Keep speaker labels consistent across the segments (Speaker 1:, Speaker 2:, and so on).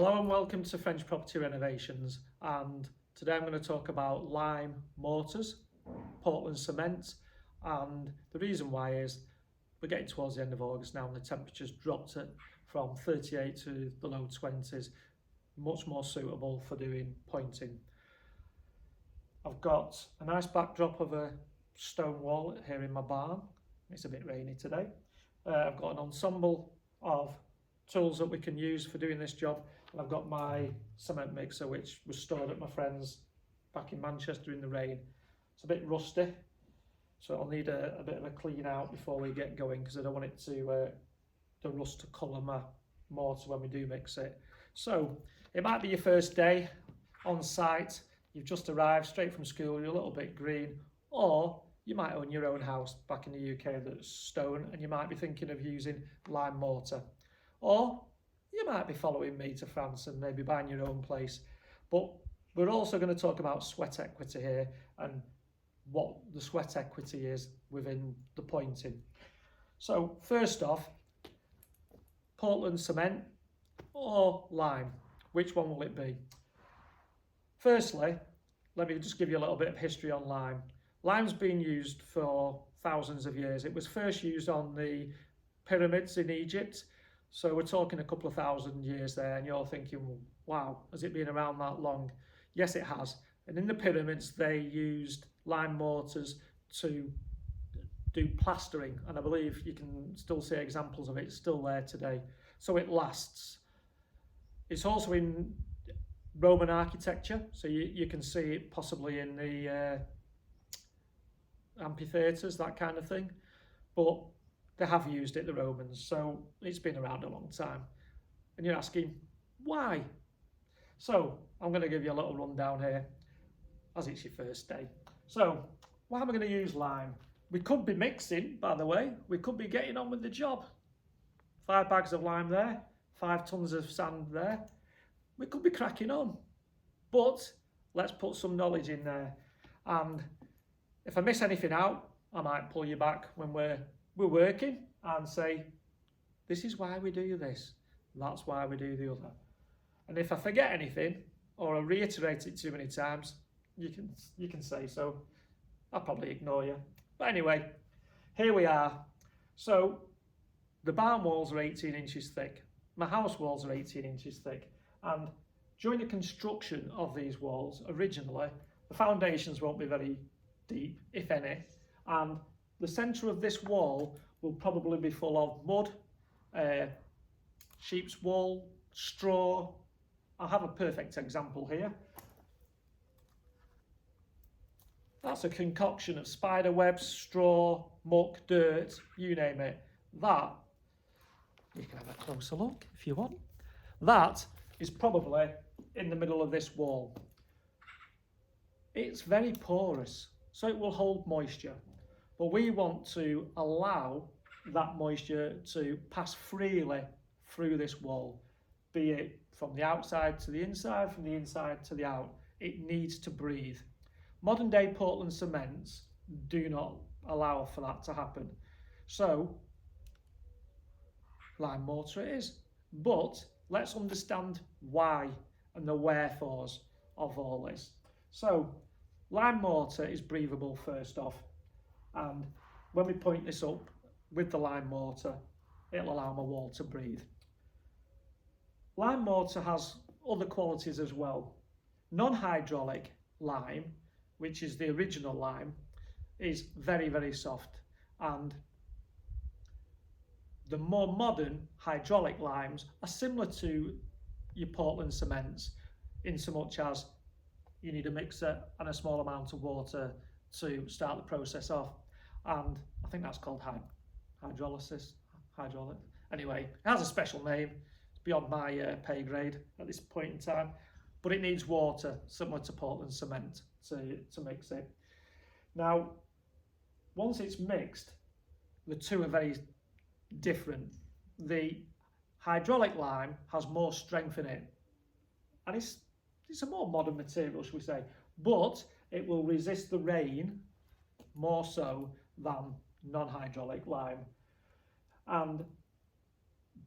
Speaker 1: Hello and welcome to French Property Renovations, and today I'm going to talk about lime mortars, Portland cement, and the reason why is we're getting towards the end of August now and the temperature's dropped from 38 to the low 20s, much more suitable for doing pointing. I've got a nice backdrop of a stone wall here in my barn. It's a bit rainy today. I've got an ensemble of tools that we can use for doing this job, and I've got my cement mixer which was stored at my friend's back in Manchester in the rain. It's a bit rusty, so I'll need a bit of a clean out before we get going because I don't want it to the rust to colour my mortar when we do mix it. So it might be your first day on site, you've just arrived straight from school, you're a little bit green, or you might own your own house back in the UK that's stone and you might be thinking of using lime mortar. Or you might be following me to France and maybe buying your own place. But we're also going to talk about sweat equity here and what the sweat equity is within the pointing. So first off, Portland cement or lime, which one will it be? Firstly, let me just give you a little bit of history on lime. Lime's been used for thousands of years. It was first used on the pyramids in Egypt. So we're talking a couple of thousand years there, and you're thinking, wow, has it been around that long? Yes, it has. And in the pyramids, they used lime mortars to do plastering, and I believe you can still see examples of it still there today. So it lasts. It's also in Roman architecture, so you can see it possibly in the amphitheatres, that kind of thing. But they have used it, the Romans, so it's been around a long time. And you're asking, why? So I'm going to give you a little rundown here, as it's your first day. So why am I going to use lime? We could be mixing, by the way. We could be getting on with the job. 5 bags of lime there, 5 tons of sand there. We could be cracking on. But let's put some knowledge in there. And if I miss anything out, I might pull you back when we're working and say, this is why we do this, that's why we do the other. And if I forget anything or I reiterate it too many times, you can say so. I'll probably ignore you. But anyway, here we are. So the barn walls are 18 inches thick. My house walls are 18 inches thick. And during the construction of these walls, originally, the foundations won't be very deep, if any, and the centre of this wall will probably be full of mud, sheep's wool, straw. I have a perfect example here. That's a concoction of spider webs, straw, muck, dirt, you name it. That, you can have a closer look if you want. That is probably in the middle of this wall. It's very porous, so it will hold moisture. But we want to allow that moisture to pass freely through this wall, be it from the outside to the inside, from the inside to the out. It needs to breathe. Modern day Portland cements do not allow for that to happen. So, lime mortar it is. But let's understand why and the wherefores of all this. So, lime mortar is breathable first off. And when we point this up with the lime mortar, it'll allow my wall to breathe. Lime mortar has other qualities as well. Non-hydraulic lime, which is the original lime, is very, very soft. And the more modern hydraulic limes are similar to your Portland cements in so much as you need a mixer and a small amount of water to start the process off, and I think that's called hydraulic. Anyway, it has a special name. It's beyond my pay grade at this point in time, but it needs water similar to Portland cement to mix it. Now, once it's mixed, the two are very different. The hydraulic lime has more strength in it, and it's a more modern material, shall we say, but it will resist the rain more so than non-hydraulic lime. And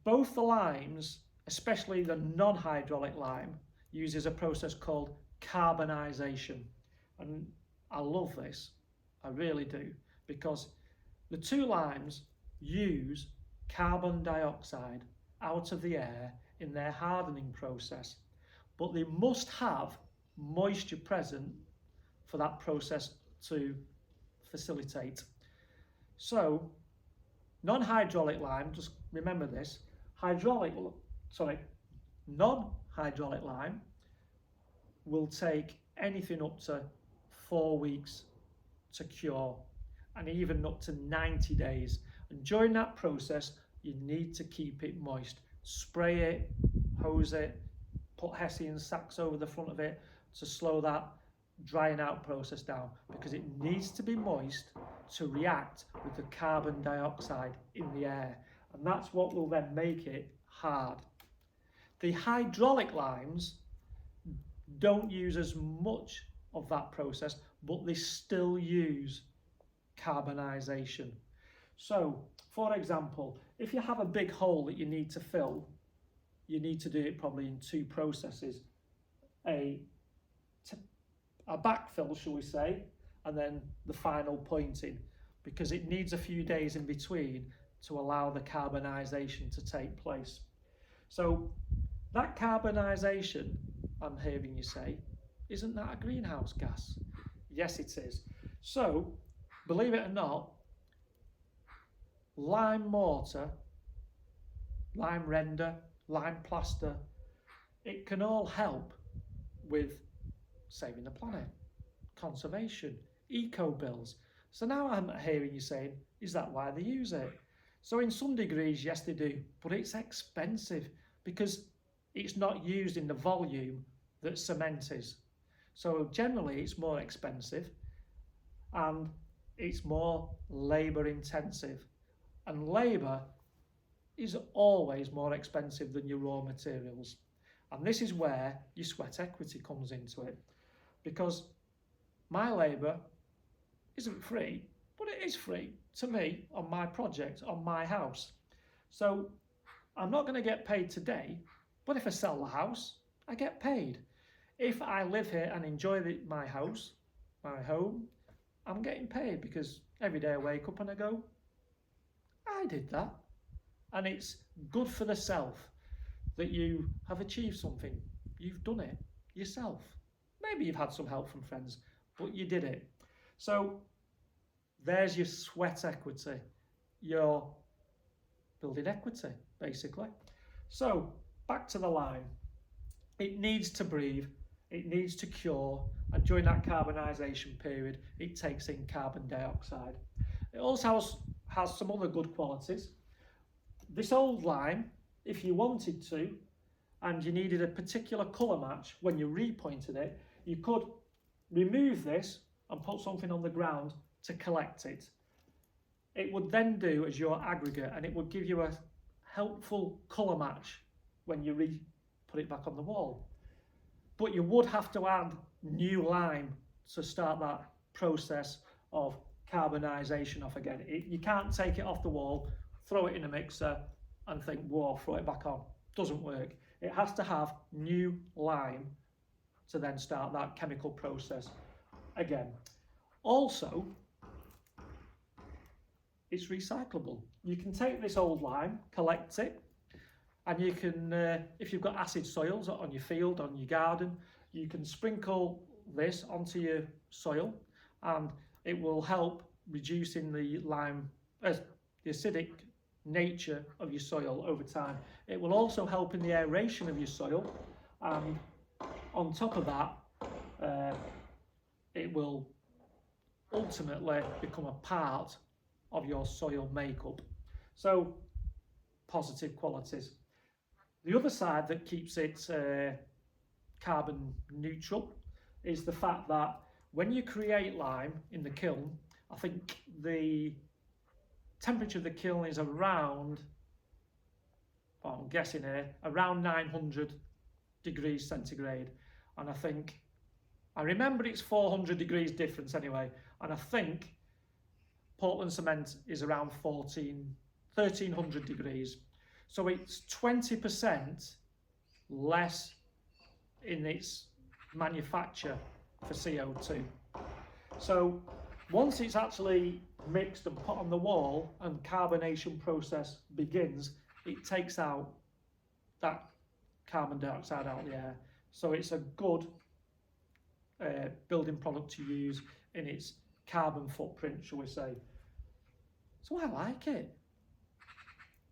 Speaker 1: both the limes especially the non-hydraulic lime, uses a process called carbonisation. And I love this, I really do, because the two limes use carbon dioxide out of the air in their hardening process, but they must have moisture present for that process to facilitate. So non-hydraulic lime, just remember this, non-hydraulic lime will take anything up to 4 weeks to cure, and even up to 90 days. And during that process, you need to keep it moist. Spray it, hose it, put hessian sacks over the front of it to slow that drying out process down, because it needs to be moist to react with the carbon dioxide in the air, and that's what will then make it hard. The hydraulic limes don't use as much of that process, but they still use carbonisation. So, for example, if you have a big hole that you need to fill, you need to do it probably in two processes. A backfill, shall we say, and then the final pointing, because it needs a few days in between to allow the carbonisation to take place. So that carbonisation, I'm hearing you say, isn't that a greenhouse gas? Yes, it is. So, believe it or not, lime mortar, lime render, lime plaster, it can all help with saving the planet, conservation, eco bills. So now I'm hearing you saying, is that why they use it? So in some degrees, yes they do, but it's expensive because it's not used in the volume that cement is. So generally it's more expensive and it's more labour intensive, and labour is always more expensive than your raw materials. And this is where your sweat equity comes into it, because my labour isn't free, but it is free to me on my project, on my house. So I'm not going to get paid today, but if I sell the house, I get paid. If I live here and enjoy my house, my home, I'm getting paid, because every day I wake up and I go, I did that. And it's good for the self that you have achieved something. You've done it yourself. Maybe you've had some help from friends, but you did it. So there's your sweat equity, your building equity, basically. So back to the lime. It needs to breathe, it needs to cure, and during that carbonisation period, it takes in carbon dioxide. It also has some other good qualities. This old lime, if you wanted to, and you needed a particular colour match when you repointed it, you could remove this and put something on the ground to collect it. It would then do as your aggregate, and it would give you a helpful colour match when you put it back on the wall. But you would have to add new lime to start that process of carbonisation off again. You can't take it off the wall, throw it in a mixer and think, whoa, throw it back on. Doesn't work. It has to have new lime to then start that chemical process again. Also, it's recyclable. You can take this old lime, collect it, and you can, if you've got acid soils on your field, on your garden, you can sprinkle this onto your soil, and it will help reducing the lime, the acidic nature of your soil over time. It will also help in the aeration of your soil, and on top of that, it will ultimately become a part of your soil makeup. So, positive qualities. The other side that keeps it carbon neutral is the fact that when you create lime in the kiln, I think the temperature of the kiln is around, well, I'm guessing here, around 900 degrees centigrade. And I remember it's 400 degrees difference anyway. And I think Portland cement is around 1300 degrees. So it's 20% less in its manufacture for CO2. So once it's actually mixed and put on the wall and carbonation process begins, it takes out that carbon dioxide out of the air. So it's a good building product to use in its carbon footprint, shall we say. So I like it.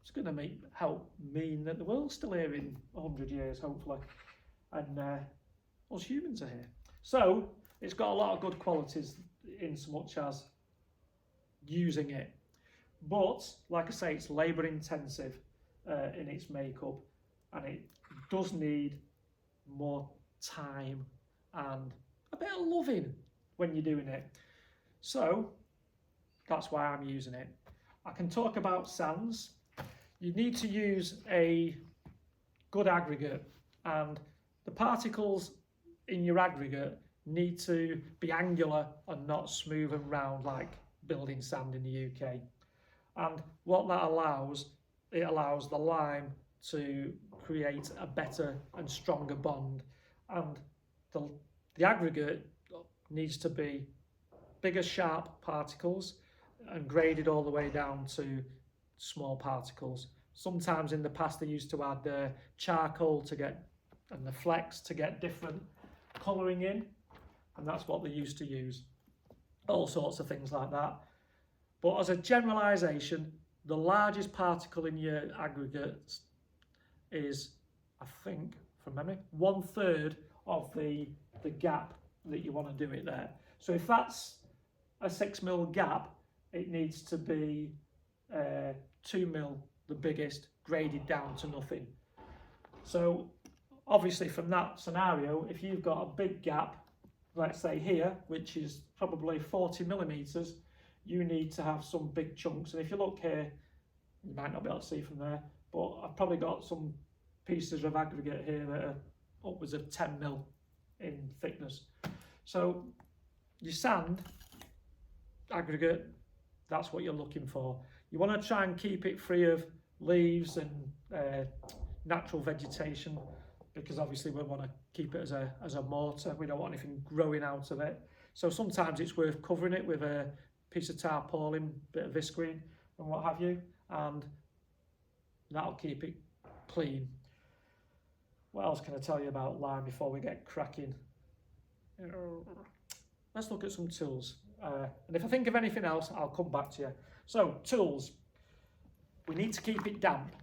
Speaker 1: It's going to help mean that the world's still here in 100 years, hopefully, and us humans are here. So it's got a lot of good qualities in so much as using it. But, like I say, it's labour intensive in its makeup, and it does need more time and a bit of loving when you're doing it. So that's why I'm using it. I can talk about sands. You need to use a good aggregate, and the particles in your aggregate need to be angular and not smooth and round like building sand in the UK. And what that allows, it allows the lime to create a better and stronger bond, and the aggregate needs to be bigger sharp particles and graded all the way down to small particles. Sometimes in the past they used to add charcoal to get, and the flecks to get different colouring in, and that's what they used to use. All sorts of things like that. But as a generalisation, the largest particle in your aggregate is, I think, from memory, 1/3 of the gap that you want to do it there. So if that's a 6 mil gap, it needs to be 2 mil, the biggest, graded down to nothing. So obviously from that scenario, if you've got a big gap, let's say here, which is probably 40 millimeters, you need to have some big chunks. And if you look here, you might not be able to see from there, but I've probably got some pieces of aggregate here that are upwards of 10 mil in thickness. So your sand aggregate, that's what you're looking for. You want to try and keep it free of leaves and natural vegetation, because obviously we want to keep it as a mortar. We don't want anything growing out of it. So sometimes it's worth covering it with a piece of tarpaulin, bit of visqueen and what have you, and that'll keep it clean. What else can I tell you about lime before we get cracking? Let's look at some tools. And if I think of anything else, I'll come back to you. So, tools. We need to keep it damp.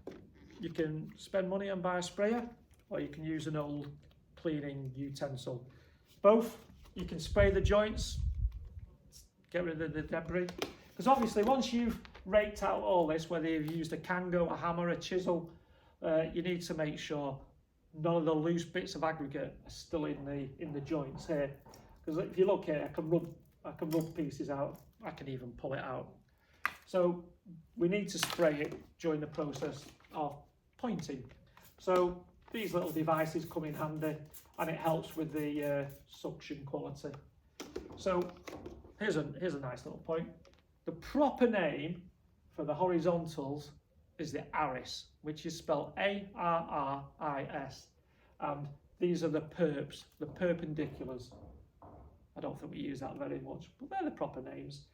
Speaker 1: You can spend money and buy a sprayer, or you can use an old cleaning utensil. Both, you can spray the joints, get rid of the debris. Because obviously, once you've raked out all this, whether you've used a kango, a hammer, a chisel, you need to make sure none of the loose bits of aggregate are still in the joints here. Because if you look here, I can rub pieces out. I can even pull it out. So we need to spray it during the process of pointing. So these little devices come in handy, and it helps with the suction quality. So here's a nice little point. The proper name for the horizontals is the ARIS, which is spelled A-R-R-I-S. And these are the perps, the perpendiculars. I don't think we use that very much, but they're the proper names.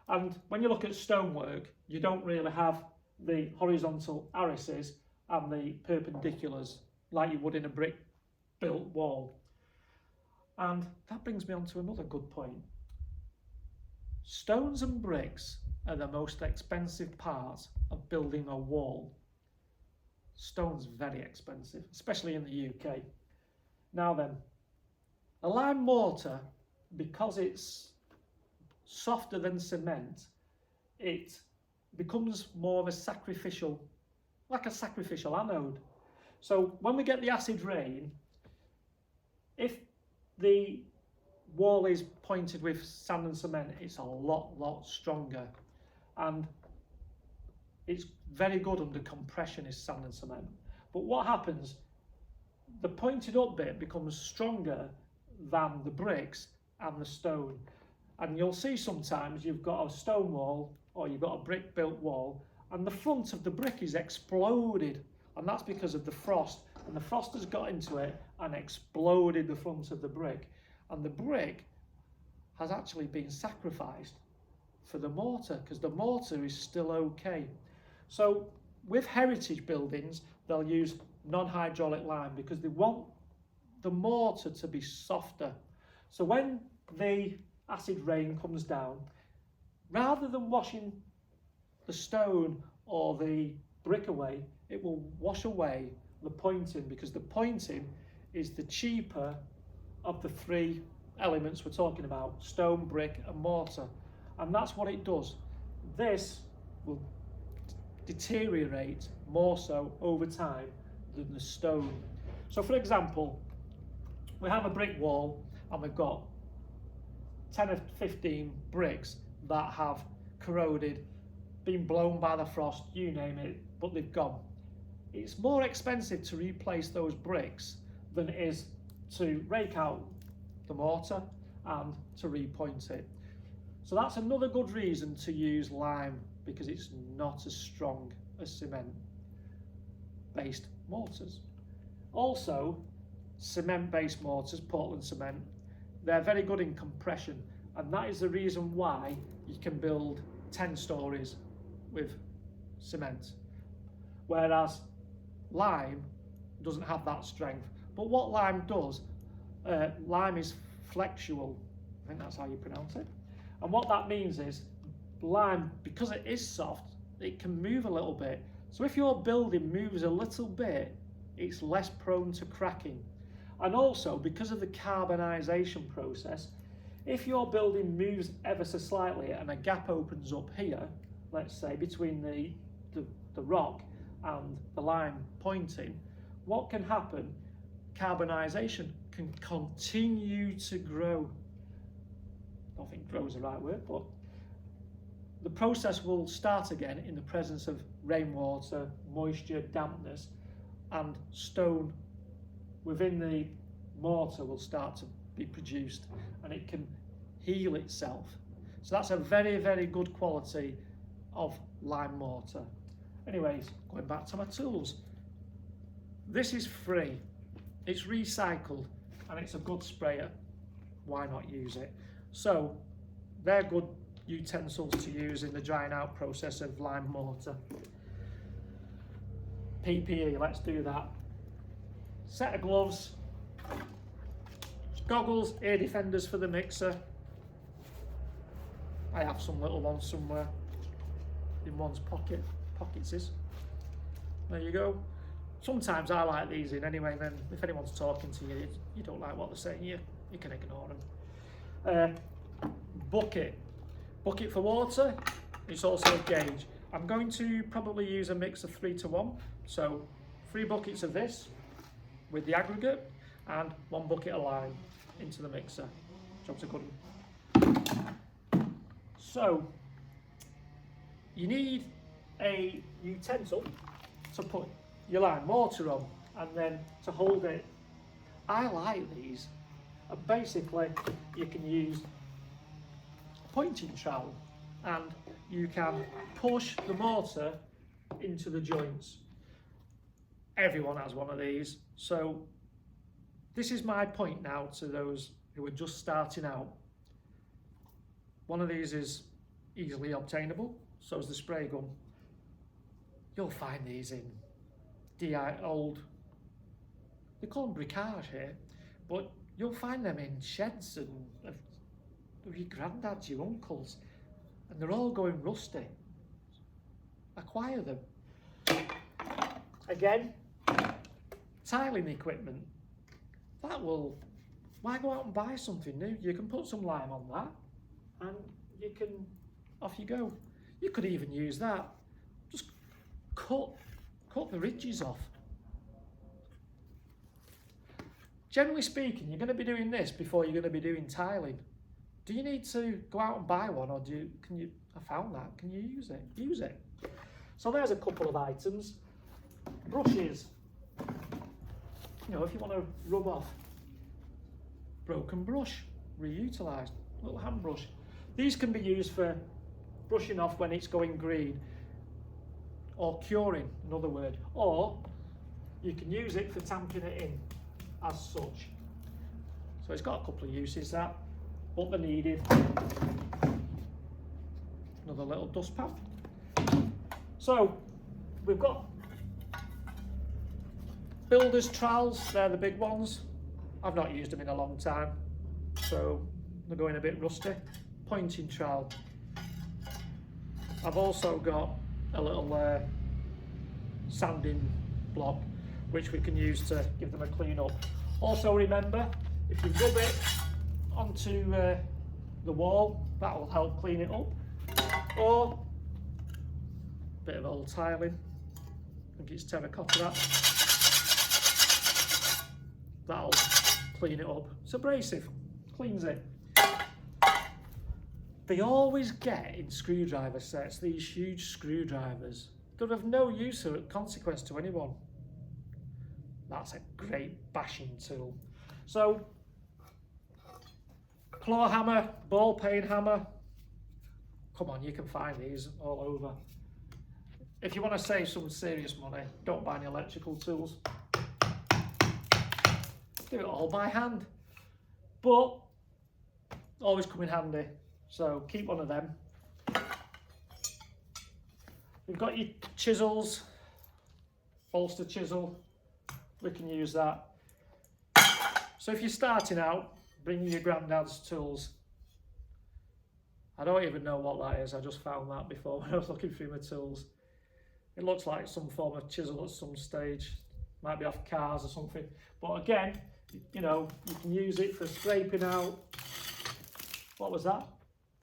Speaker 1: And when you look at stonework, you don't really have the horizontal arises and the perpendiculars like you would in a brick-built wall. And that brings me on to another good point. Stones and bricks are the most expensive part of building a wall. Stone's very expensive, especially in the UK. Now then, a lime mortar, because it's softer than cement, it becomes more of a sacrificial, like a sacrificial anode. So when we get the acid rain, if the wall is pointed with sand and cement, it's a lot stronger, and it's very good under compression is sand and cement. But what happens, the pointed up bit becomes stronger than the bricks and the stone, and you'll see sometimes you've got a stone wall or you've got a brick built wall and the front of the brick is exploded, and that's because of the frost, and the frost has got into it and exploded the front of the brick, and the brick has actually been sacrificed for the mortar, because the mortar is still okay. So with heritage buildings, they'll use non-hydraulic lime because they want the mortar to be softer. So when the acid rain comes down, rather than washing the stone or the brick away, it will wash away the pointing, because the pointing is the cheaper of the three elements we're talking about: stone, brick and mortar. And that's what it does. This will deteriorate more so over time than the stone. So for example, we have a brick wall and we've got 10 or 15 bricks that have corroded, been blown by the frost, you name it, but they've gone. It's more expensive to replace those bricks than it is to rake out the mortar and to repoint it. So that's another good reason to use lime, because it's not as strong as cement-based mortars. Also, cement-based mortars, Portland cement, they're very good in compression, and that is the reason why you can build 10 stories with cement, whereas lime doesn't have that strength. But what lime does, lime is flexual, I think that's how you pronounce it, and what that means is lime, because it is soft, it can move a little bit. So if your building moves a little bit, it's less prone to cracking. And also, because of the carbonisation process, if your building moves ever so slightly and a gap opens up here, let's say between the rock and the lime pointing, what can happen? Carbonisation can continue to grow. I don't think grow is the right word, but the process will start again in the presence of rainwater, moisture, dampness, and stone within the mortar will start to be produced, and it can heal itself. So that's a very, very good quality of lime mortar. Anyways, going back to my tools. This is free, it's recycled, and it's a good sprayer. Why not use it? So they're good utensils to use in the drying out process of lime mortar. PPE, let's do that. Set of gloves, goggles, ear defenders for the mixer. I have some little ones somewhere in one's pockets is. There you go. Sometimes I like these in anyway, then if anyone's talking to you, you don't like what they're saying, you can ignore them. Bucket for water. It's also a gauge. I'm going to probably use a mix of 3-to-1, so 3 buckets of this with the aggregate and 1 bucket of lime into the mixer. Job's a good one. So you need a utensil to put your lime mortar on, and then to hold it. I like these, and basically you can use a pointing trowel and you can push the mortar into the joints. Everyone has one of these, so this is my point now to those who are just starting out. One of these is easily obtainable, so is the spray gun. You'll find these in old, they call them bricolage here, but you'll find them in sheds and of your granddads, your uncles, and they're all going rusty. Acquire them. Again, tiling equipment. Why go out and buy something new? You can put some lime on that and you can, off you go. You could even use that. Just cut the ridges off. Generally speaking, you're going to be doing this before you're going to be doing tiling. Do you need to go out and buy one, or I found that, can you use it? Use it. So there's a couple of items. Brushes. You know, if you want to rub off broken brush, reutilised, little hand brush. These can be used for brushing off when it's going green. or curing, another word, or you can use it for tamping it in as such. So it's got a couple of uses, that, but they're needed. Another little dustpan. So we've got builder's trowels, they're the big ones. I've not used them in a long time, so they're going a bit rusty. Pointing trowel. I've also got a little sanding block which we can use to give them a clean up. Also remember, if you rub it onto the wall, that will help clean it up. Or a bit of old tiling, I think it's terracotta, that'll clean it up. It's abrasive, cleans it. They always get in screwdriver sets these huge screwdrivers that have no use or consequence to anyone. That's a great bashing tool. So, claw hammer, ball peen hammer, come on, you can find these all over. If you want to save some serious money, don't buy any electrical tools. Do it all by hand. But, always come in handy. So keep one of them. You've got your chisels, bolster chisel, we can use that. So if you're starting out, bring your granddad's tools. I don't even know what that is, I just found that before when I was looking through my tools. It looks like some form of chisel at some stage, might be off cars or something. But again, you know, you can use it for scraping out, what was that?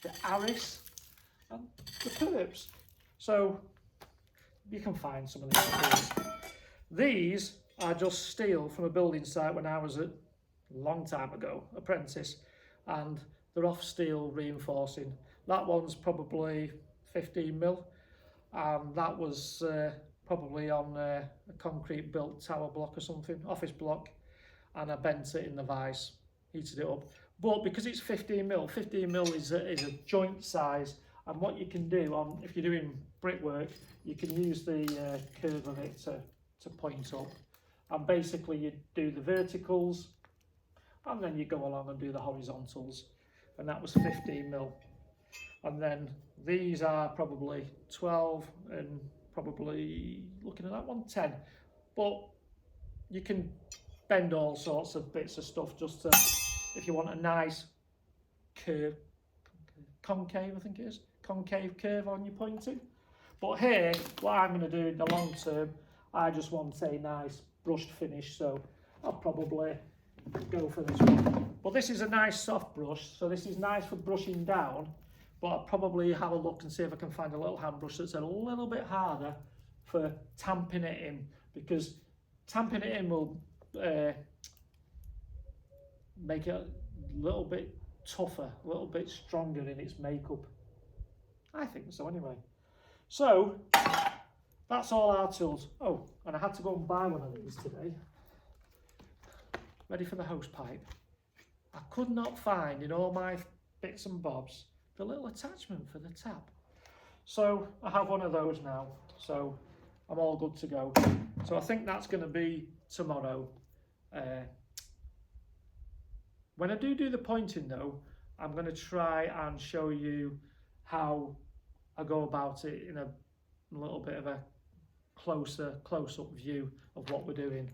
Speaker 1: The Aris and the perps. So you can find some of these tools. These are just steel from a building site when I was a long time ago, apprentice, and they're off steel reinforcing. That one's probably 15mm, and that was probably on a concrete built tower block or something, office block, and I bent it in the vise, heated it up. But because it's 15mm, 15mm is a joint size, and what you can do on, if you're doing brickwork, you can use the curve of it to point up, and basically you do the verticals and then you go along and do the horizontals, and that was 15mm. And then these are probably 12 and probably, looking at that one, 10. But you can bend all sorts of bits of stuff just to, if you want a nice curve, concave I think it is, concave curve on your pointing. But here, what I'm going to do in the long term, I just want a nice brushed finish, so I'll probably go for this one. But this is a nice soft brush, so this is nice for brushing down, but I'll probably have a look and see if I can find a little hand brush that's a little bit harder for tamping it in, because tamping it in will make it a little bit tougher, a little bit stronger in its makeup. I think so anyway. So that's all our tools. Oh, and I had to go and buy one of these today. Ready for the hose pipe. I could not find in all my bits and bobs the little attachment for the tap. So I have one of those now. So I'm all good to go. So I think that's going to be tomorrow. When I do the pointing though, I'm going to try and show you how I go about it in a little bit of a close-up view of what we're doing.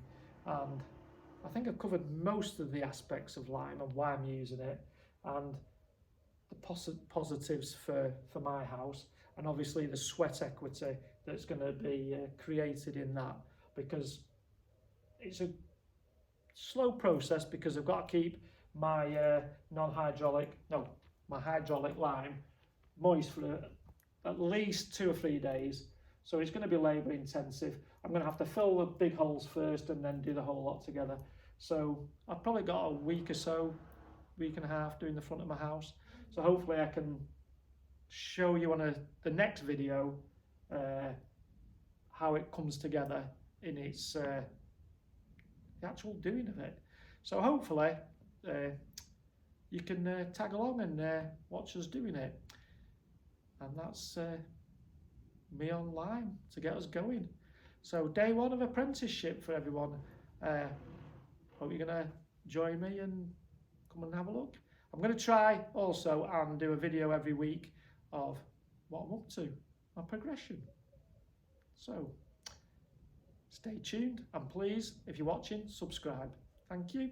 Speaker 1: And I think I've covered most of the aspects of lime and why I'm using it, and the positives for my house, and obviously the sweat equity that's going to be created in that, because it's a slow process, because I've got to keep my my hydraulic lime moist for at least 2 or 3 days. So it's going to be labour intensive. I'm going to have to fill the big holes first and then do the whole lot together. So I've probably got a week or so, week and a half doing the front of my house. So hopefully I can show you on the next video how it comes together in its the actual doing of it. So hopefully you can tag along and watch us doing it. And that's me on lime to get us going. So day one of apprenticeship for everyone. Hope you're going to join me and come and have a look. I'm going to try also and do a video every week of what I'm up to, my progression. So stay tuned, and please, if you're watching, subscribe. Thank you.